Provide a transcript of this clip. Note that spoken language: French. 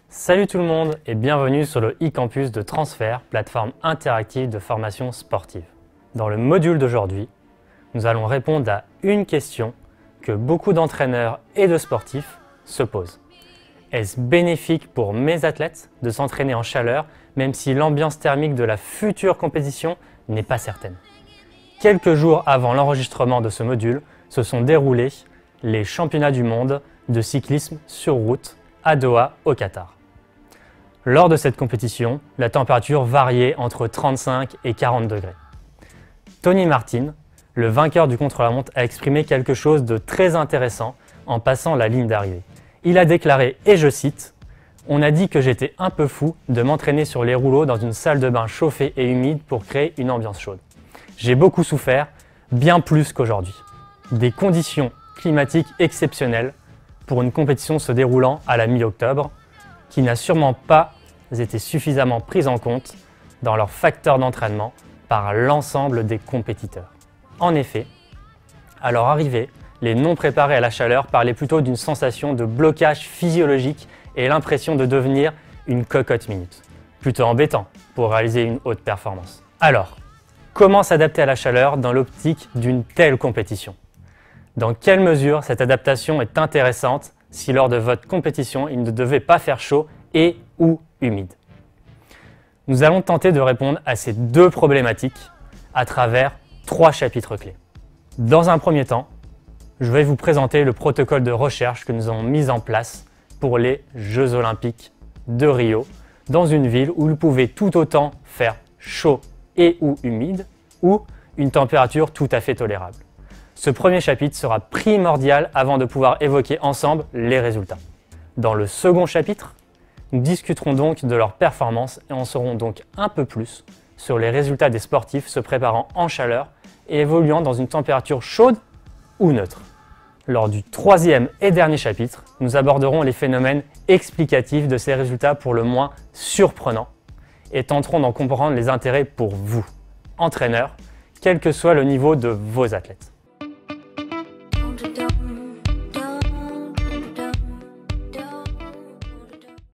Salut tout le monde et bienvenue sur le e-campus de Transfert, plateforme interactive de formation sportive. Dans le module d'aujourd'hui, nous allons répondre à une question que beaucoup d'entraîneurs et de sportifs se posent. Est-ce bénéfique pour mes athlètes de s'entraîner en chaleur, même si l'ambiance thermique de la future compétition n'est pas certaine? Quelques jours avant l'enregistrement de ce module, se sont déroulés les championnats du monde de cyclisme sur route à Doha, au Qatar. Lors de cette compétition, la température variait entre 35 et 40 degrés. Tony Martin, le vainqueur du contre-la-montre, a exprimé quelque chose de très intéressant en passant la ligne d'arrivée. Il a déclaré, et je cite, « On a dit que j'étais un peu fou de m'entraîner sur les rouleaux dans une salle de bain chauffée et humide pour créer une ambiance chaude. J'ai beaucoup souffert, bien plus qu'aujourd'hui. Des conditions climatiques exceptionnelles pour une compétition se déroulant à la mi-octobre, qui n'a sûrement pas été suffisamment prise en compte dans leurs facteurs d'entraînement par l'ensemble des compétiteurs. En effet, à leur arrivée, les non préparés à la chaleur parlaient plutôt d'une sensation de blocage physiologique et l'impression de devenir une cocotte minute. Plutôt embêtant pour réaliser une haute performance. Alors, comment s'adapter à la chaleur dans l'optique d'une telle compétition? Dans quelle mesure cette adaptation est intéressante si lors de votre compétition, il ne devait pas faire chaud et ou humide? Nous allons tenter de répondre à ces deux problématiques à travers 3 chapitres clés. Dans un premier temps, je vais vous présenter le protocole de recherche que nous avons mis en place pour les Jeux Olympiques de Rio, dans une ville où vous pouvez tout autant faire chaud et ou humide, ou une température tout à fait tolérable. Ce premier chapitre sera primordial avant de pouvoir évoquer ensemble les résultats. Dans le second chapitre, nous discuterons donc de leur performance et en saurons donc un peu plus sur les résultats des sportifs se préparant en chaleur et évoluant dans une température chaude ou neutre. Lors du troisième et dernier chapitre, nous aborderons les phénomènes explicatifs de ces résultats pour le moins surprenants et tenterons d'en comprendre les intérêts pour vous, entraîneurs, quel que soit le niveau de vos athlètes.